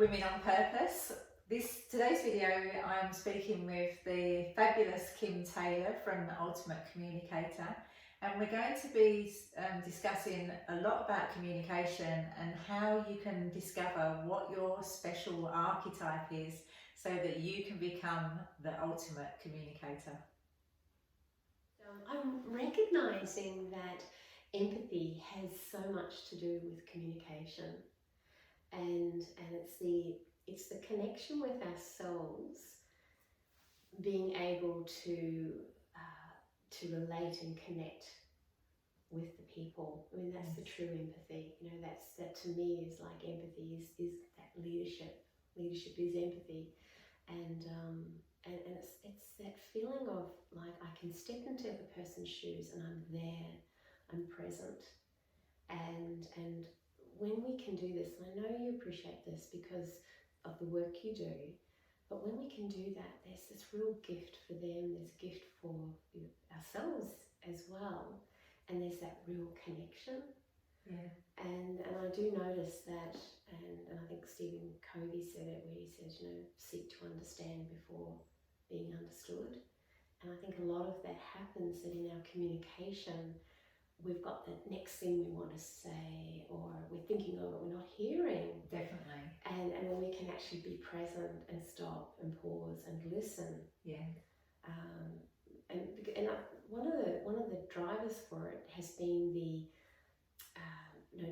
Women on Purpose. Today's video, I'm speaking with the fabulous Kim Taylor from the Ultimate Communicator, and we're going to be discussing a lot about communication and how you can discover what your special archetype is so that you can become the ultimate communicator. I'm recognizing that empathy has so much to do with communication, and it's the connection with ourselves, being able to relate and connect with the people. I mean, that's the true empathy. You know, that to me is like empathy is that leadership. Leadership is empathy, and it's that feeling of like I can step into the person's shoes and I'm there, I'm present, and when we can do this, and I know you appreciate this because of the work you do, but when we can do that, there's this real gift for them, there's a gift for ourselves as well, and there's that real connection. Yeah. And I do notice that, and I think Stephen Covey said it, where he says, you know, seek to understand before being understood. And I think a lot of that happens that in our communication, we've got the next thing we want to say, or we're thinking of it, we're not hearing. Definitely. And when we can actually be present and stop and pause and listen. Yeah. One of the drivers for it has been the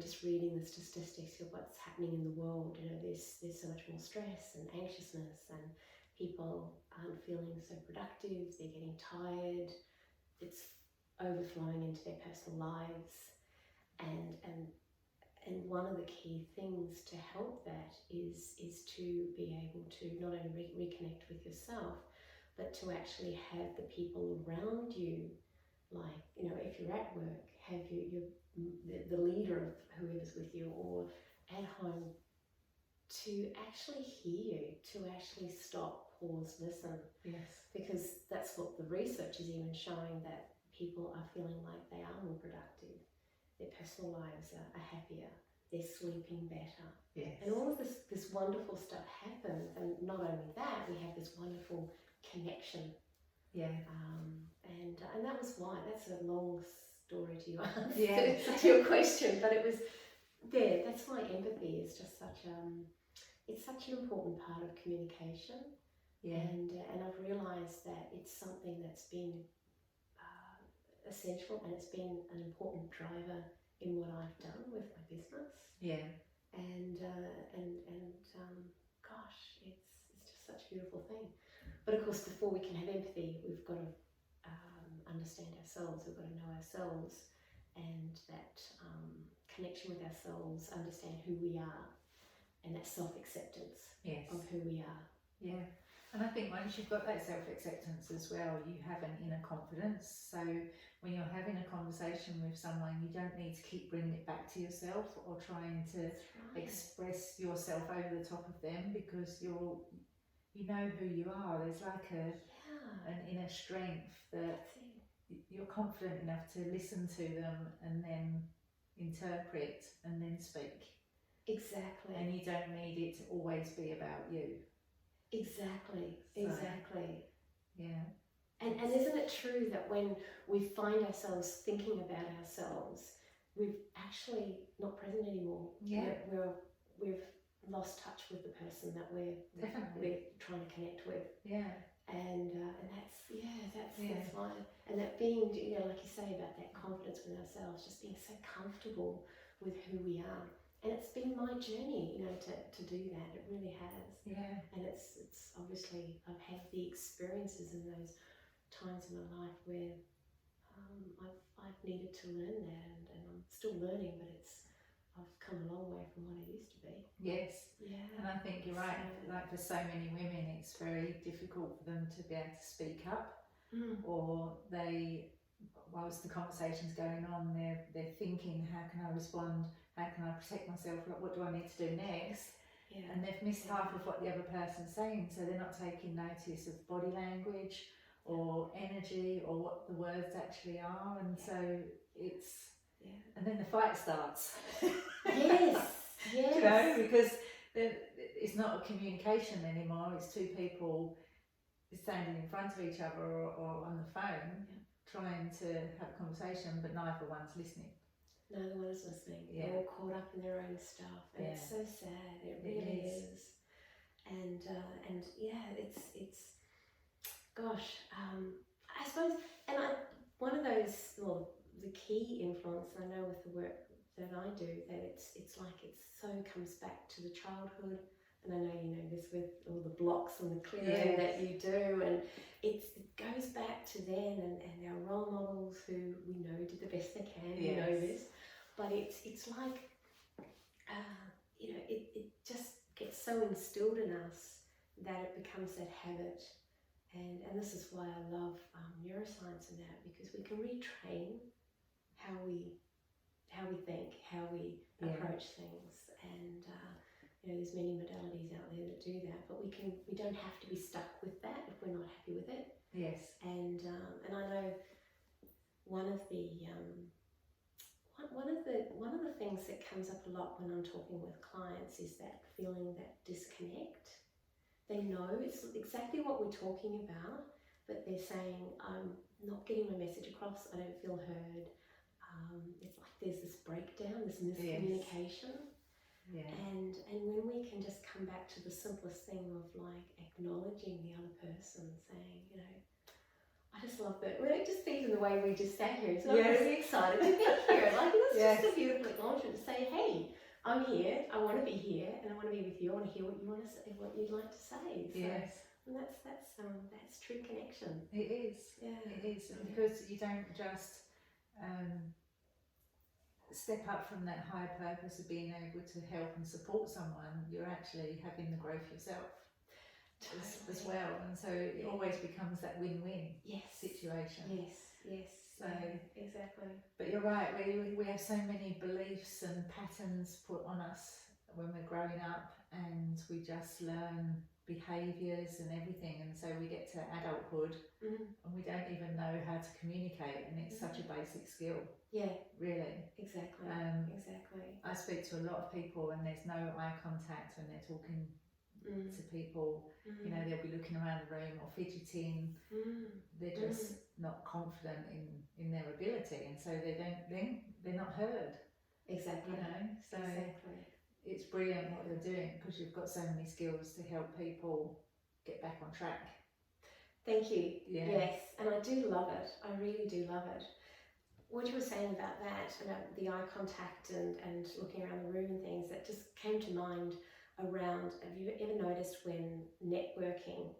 just reading the statistics of what's happening in the world. You know, there's so much more stress and anxiousness, and people aren't feeling so productive. They're getting tired. It's overflowing into their personal lives, and one of the key things to help that is to be able to not only reconnect with yourself, but to actually have the people around you, like, you know, if you're at work, have the leader of whoever's with you, or at home, to actually hear you, to actually stop, pause, listen. Yes. Because that's what the research is even showing, that people are feeling like they are more productive, their personal lives are happier, they're sleeping better. Yes. And all of this wonderful stuff happens, and not only that, we have this wonderful connection. Yeah. And that was why, that's a long story to answer Yeah. to your question, but it was there. That's why empathy is just it's such an important part of communication. Yeah. And I've realised that it's something that's been essential, and it's been an important driver in what I've done with my business. Yeah. And gosh, it's just such a beautiful thing. But of course, before we can have empathy, we've got to understand ourselves. We've got to know ourselves, and that connection with ourselves, understand who we are, and that self-acceptance. Yes. Of who we are. Yeah. And I think once you've got that self-acceptance as well, you have an inner confidence. So when you're having a conversation with someone, you don't need to keep bringing it back to yourself or trying to express yourself over the top of them, because you know who you are. There's like an inner strength that you're confident enough to listen to them and then interpret and then speak. Exactly. And you don't need it to always be about you. Exactly. So, exactly. Yeah. And isn't it true that when we find ourselves thinking about ourselves, we're actually not present anymore? Yeah. We've lost touch with the person that we're trying to connect with. Yeah. And that's why. And that being, you know, like you say about that confidence with ourselves, just being so comfortable with who we are. And it's been my journey, you know, to do that. It really has. Yeah. And it's obviously, I've had the experiences in those times in my life where I've needed to learn that, and I'm still learning, but I've come a long way from what I used to be. Yes. Yeah. And I think you're right. Like for so many women, it's very difficult for them to be able to speak up, or whilst the conversation's going on, they're thinking, how can I respond? How can I protect myself? What do I need to do next? Yeah. And they've missed half of what the other person's saying, so they're not taking notice of body language or energy or what the words actually are, and so it's and then the fight starts. Yes. You know, because it's not a communication anymore. It's two people standing in front of each other or on the phone, trying to have a conversation, but neither one's listening. Neither one is listening. Yeah. They're all caught up in their own stuff, and it's so sad. It really is. And yeah, it's gosh. I suppose, and one of those, well, the key influence I know with the work that I do, that it's like it so comes back to the childhood. And I know you know this with all the blocks and the clearing that you do, and it goes back to then and our role models who we know did the best they can. You know this, but it's like you know, it just gets so instilled in us that it becomes that habit. And this is why I love neuroscience and that, because we can retrain how we think, how we approach things, and you know, there's many modalities out there that do that, but we don't have to be stuck with that if we're not happy with it. Yes. And I know one of the things that comes up a lot when I'm talking with clients is that feeling, that disconnect. They know it's exactly what we're talking about, but they're saying, I'm not getting my message across, I don't feel heard. It's like there's this breakdown, this miscommunication. Yeah. And when we can just come back to the simplest thing of like acknowledging the other person, saying, you know, I just love that. Well, it just even the way we just sat here, so I'm really excited to be here. Like, it's just a beautiful acknowledgement to say, hey, I'm here, I want to be here, and I want to be with you, I want to hear what you want to say, what you'd like to say. So, and that's true connection. It is. Yeah. It is, because you don't just step up from that higher purpose of being able to help and support someone. You're actually having the growth yourself as well, and so it always becomes that win-win situation. Yes. So exactly. But you're right. We have so many beliefs and patterns put on us when we're growing up, and we just learn behaviours and everything, and so we get to adulthood and we don't even know how to communicate, and it's such a basic skill. Really. Exactly. Exactly. I speak to a lot of people and there's no eye contact when they're talking to people. You know, they'll be looking around the room or fidgeting. They're just not confident in their ability, and so they're not heard. Exactly. You know, so it's brilliant what you're doing, because you've got so many skills to help people get back on track. Thank you. Yes, and I do love it. I really do love it. What you were saying about that, about the eye contact and looking around the room and things, that just came to mind around, have you ever noticed when networking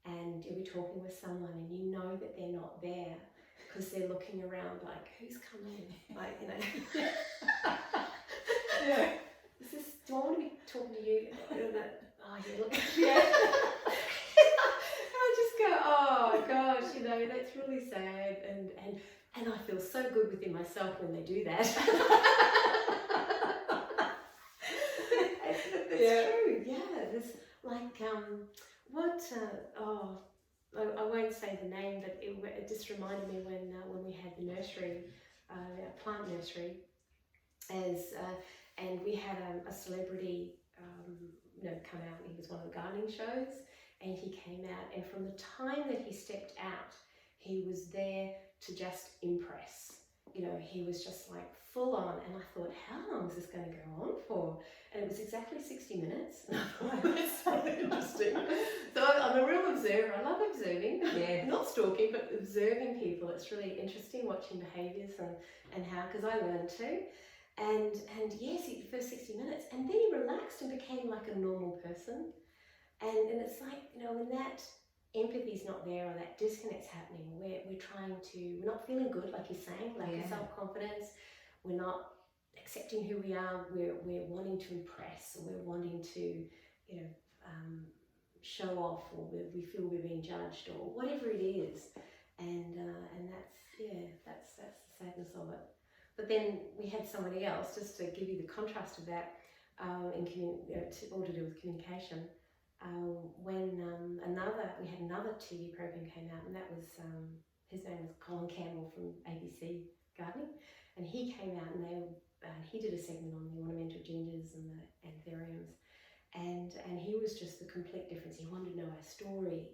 and you'll be talking with someone and you know that they're not there because they're looking around like, who's coming? Like, you know. Do I want to be talking to you? Oh, yeah, look. I just go, oh gosh, you know, that's really sad, and I feel so good within myself when they do that. It's true, there's like, I won't say the name, but it just reminded me when we had the nursery, our plant nursery, and we had a celebrity come out. He was one of the gardening shows, and he came out, and from the time that he stepped out, he was there to just impress. You know, he was just like full on, and I thought, how long is this going to go on for? And it was exactly 60 minutes, and I thought, that's so interesting. So I'm a real observer. I love observing, not stalking, but observing people. It's really interesting watching behaviours and how, because I learned too. And yes, the first 60 minutes, and then he relaxed and became like a normal person. And it's like, you know, when that empathy's not there or that disconnect's happening, we're not feeling good, like you're saying, like self-confidence, we're not accepting who we are, we're wanting to impress, or we're wanting to, you know, show off, or we feel we're being judged, or whatever it is. And that's the sadness of it. But then we had somebody else, just to give you the contrast of that, all to do with communication. When we had another TV program came out, and that was his name was Colin Campbell from ABC Gardening, and he came out and he did a segment on the ornamental gingers and the anthuriums, and he was just the complete difference. He wanted to know our story.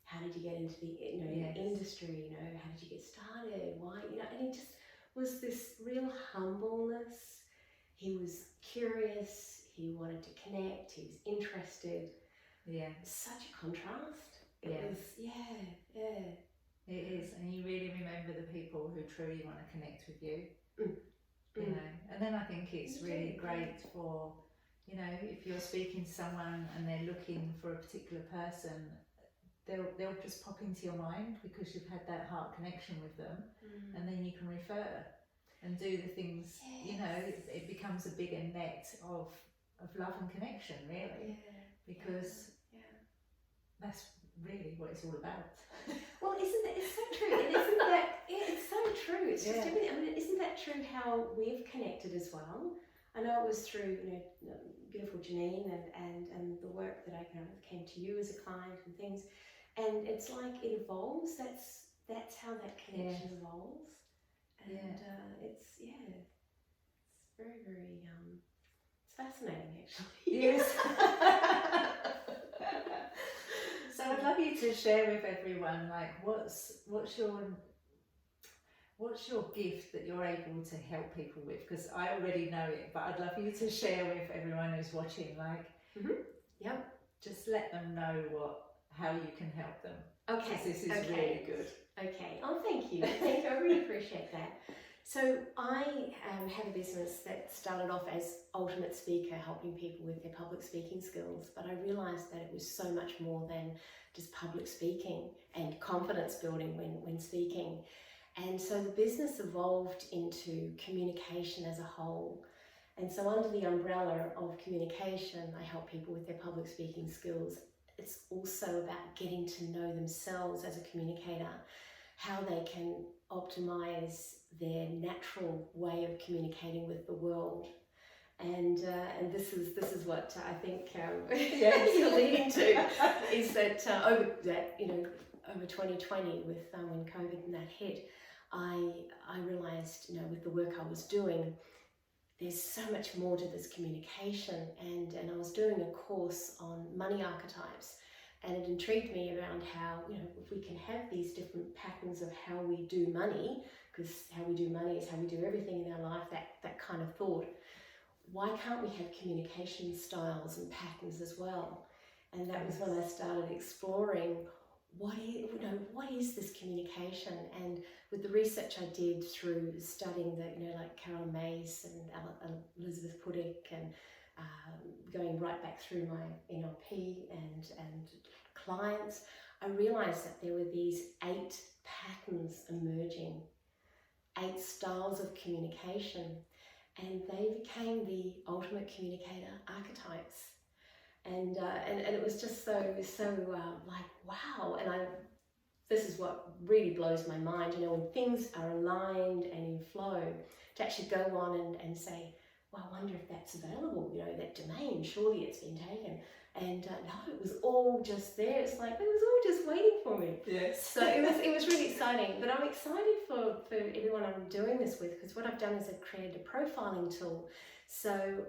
How did you get into the Yes. industry? How did you get started? Why? And he just was this real humbleness. He was curious. He wanted to connect. He was interested. Yeah. Such a contrast. It Yeah. was, yeah. It is, and you really remember the people who truly want to connect with you. You know, and then I think it's really great for, you know, if you're speaking to someone and they're looking for a particular person, they'll just pop into your mind because you've had that heart connection with them, and then you can refer and do the things. You know, it becomes a bigger net of love and connection, really, because that's really what it's all about. Well, isn't it? It's so true. And isn't that? Yeah, it's so true. It's just everything. I mean, isn't that true? How we've connected as well. I know it was through beautiful Janine and the work that I came to you as a client and things, and it's like it evolves. That's how that connection evolves, and it's very very it's fascinating actually. Yes. So I'd love you to share with everyone, like, what's your gift that you're able to help people with? Because I already know it, but I'd love you to share with everyone who's watching, like, just let them know how you can help them. Okay. Because this is really good. Okay. Oh, thank you. Thank you. I really appreciate that. So I have a business that started off as Ultimate Speaker, helping people with their public speaking skills, but I realised that it was so much more than just public speaking and confidence building when speaking. And so the business evolved into communication as a whole. And so under the umbrella of communication, I help people with their public speaking skills. It's also about getting to know themselves as a communicator, how they can optimize their natural way of communicating with the world. And this is what I think you're leading to, is that over 2020 with when COVID and that hit, I realized, with the work I was doing, there's so much more to this communication, and I was doing a course on money archetypes, and it intrigued me around how, if we can have these different patterns of how we do money, because how we do money is how we do everything in our life, that kind of thought, why can't we have communication styles and patterns as well? And that was when I started exploring what is this communication. And with the research I did through studying like Carol Mays and Elizabeth Puddick, and going right back through my NLP and clients, I realized that there were these 8 patterns emerging, 8 styles of communication, and they became the ultimate communicator archetypes. And it was just so like, wow. And this is what really blows my mind, when things are aligned and in flow, to actually go on and say, well, I wonder if that's available, that domain, surely it's been taken. And no, it was all just there. It's like, it was all just waiting for me. Yes. So it was really exciting. But I'm excited for everyone I'm doing this with, because what I've done is I've created a profiling tool. So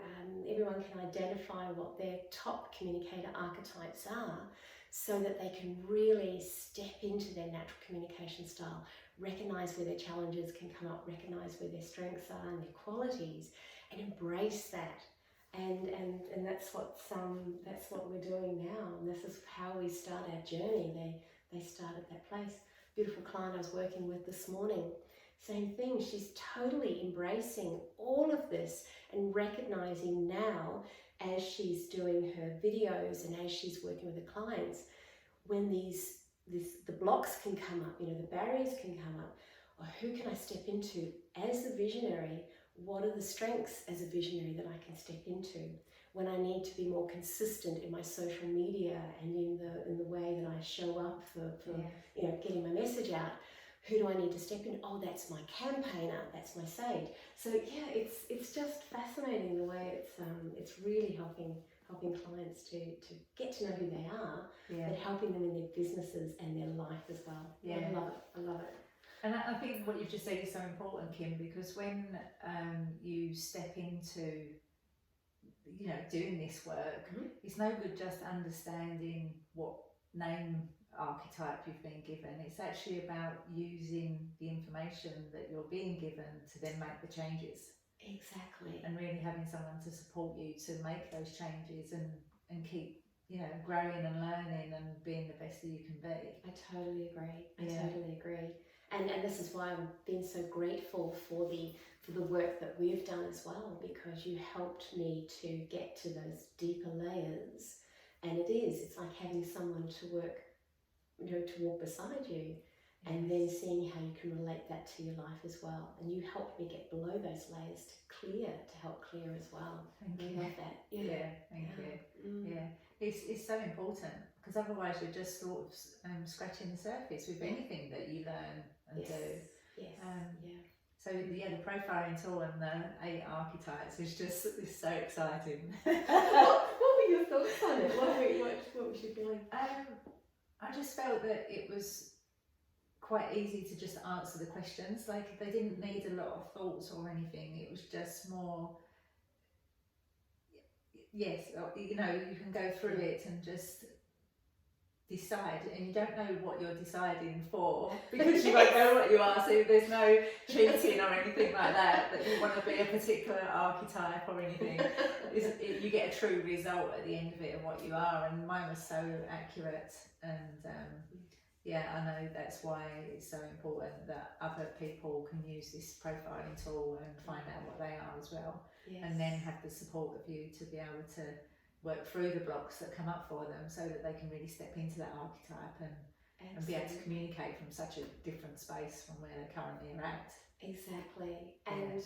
everyone can identify what their top communicator archetypes are, so that they can really step into their natural communication style, recognize where their challenges can come up, recognize where their strengths are and their qualities, and embrace that. And that's what we're doing now, and this is how we start our journey. They start at that place. Beautiful client I was working with this morning, same thing. She's totally embracing all of this and recognizing now, as she's doing her videos and as she's working with her clients, when the blocks can come up, the barriers can come up, or who can I step into as a visionary? What are the strengths as a visionary that I can step into? When I need to be more consistent in my social media and in the way that I show up for getting my message out, who do I need to step in? Oh, that's my campaigner, that's my sage. So it's just fascinating the way it's really helping clients to get to know who they are, but helping them in their businesses and their life as well. I love it. And I think what you've just said is so important, Kim, because when you step into doing this work, it's no good just understanding what name archetype you've been given. It's actually about using the information that you're being given to then make the changes. Exactly. And really having someone to support you to make those changes and keep growing and learning and being the best that you can be. I totally agree. I totally agree. And this is why I'm being so grateful for the work that we've done as well, because you helped me to get to those deeper layers. And it's like having someone to work, to walk beside you, and then seeing how you can relate that to your life as well. And you helped me get below those layers to help clear as well. Thank you. I love that. Thank you. It's so important, because otherwise you're just sort of scratching the surface with anything that you learn and do. So the profiling tool and the 8 archetypes is so exciting. What were your thoughts on it? What was your feeling? I just felt that it was quite easy to just answer the questions. Like, they didn't need a lot of thoughts or anything. It was just more, you can go through it and just decide, and you don't know what you're deciding for, because you won't know what you are, so there's no cheating or anything like that you want to be a particular archetype or anything. You get a true result at the end of it of what you are, and mine was so accurate. And I know that's why it's so important that other people can use this profiling tool and find out what they are as well. And then have the support of you to be able to work through the blocks that come up for them, so that they can really step into that archetype and be able to communicate from such a different space from where they currently are at. Exactly. And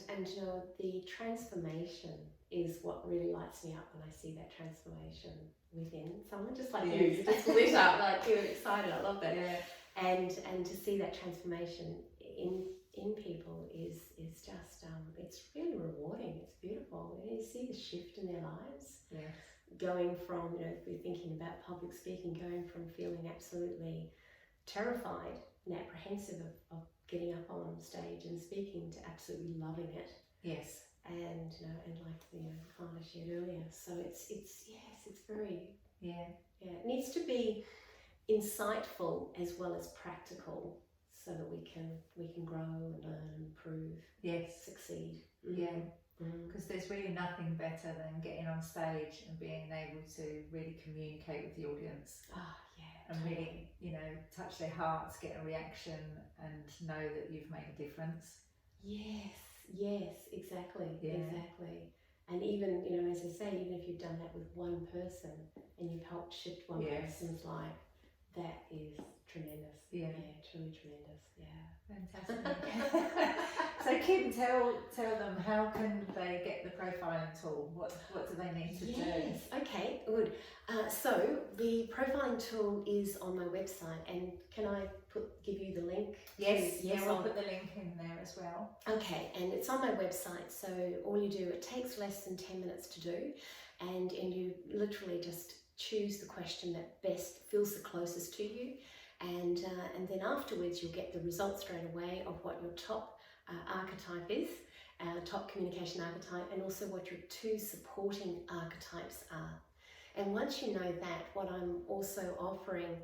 the transformation is what really lights me up when I see that transformation within someone, just like you just lit up, like you're excited. I love that. And to see that transformation in people is just it's really rewarding. It's beautiful. You see the shift in their lives. Going from, if we're thinking about public speaking, going from feeling absolutely terrified and apprehensive of getting up on stage and speaking to absolutely loving it. And like Carla shared earlier. So it's very it needs to be insightful as well as practical, so that we can grow and learn and improve, succeed. Because there's really nothing better than getting on stage and being able to really communicate with the audience. And really, touch their hearts, get a reaction, and know that you've made a difference. Yes, exactly. And even, as I say, even if you've done that with one person and you've helped shift one person's life, that is tremendous. Truly tremendous. Fantastic. So Kim, tell them, how can they get the profiling tool? What do they need to do? Okay, good. So the profiling tool is on my website, and can I give you the link? Yes, I'll put the link in there as well. Okay, and it's on my website, so all you do, it takes less than 10 minutes to do, and you literally just choose the question that best feels the closest to you, and then afterwards you'll get the results straight away of what your top archetype is, top communication archetype, and also what your 2 supporting archetypes are. And once you know that, what I'm also offering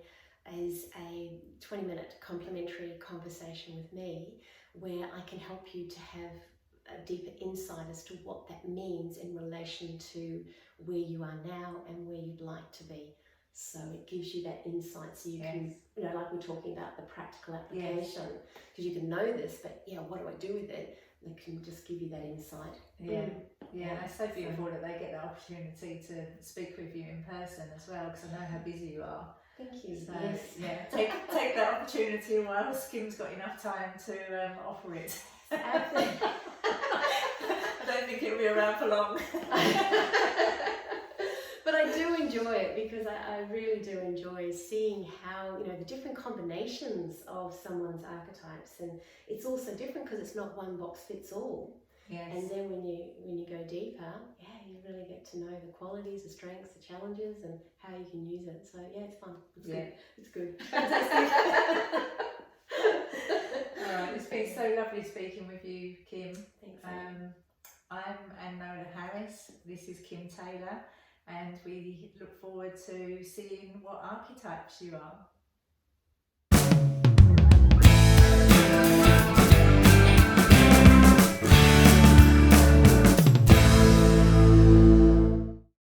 is a 20-minute complimentary conversation with me, where I can help you to have a deeper insight as to what that means in relation to where you are now and where you'd like to be. So it gives you that insight, so you can, like we're talking about the practical application, because you can know this, but what do I do with it? They can just give you that insight. It's so beautiful that they get the opportunity to speak with you in person as well, because I know how busy you are. Thank you. So take that opportunity while Kim's got enough time to offer it. Absolutely. I don't think it'll be around for long. But I do enjoy it, because I really do enjoy seeing how, the different combinations of someone's archetypes, and it's also different because it's not one box fits all. And then when you go deeper, you really get to know the qualities, the strengths, the challenges, and how you can use it. So it's fun. It's good. Fantastic. All right, it's been so lovely speaking with you, Kim. Thanks. I'm Anne Harris. us. This is Kim Taylor, and we look forward to seeing what archetypes you are.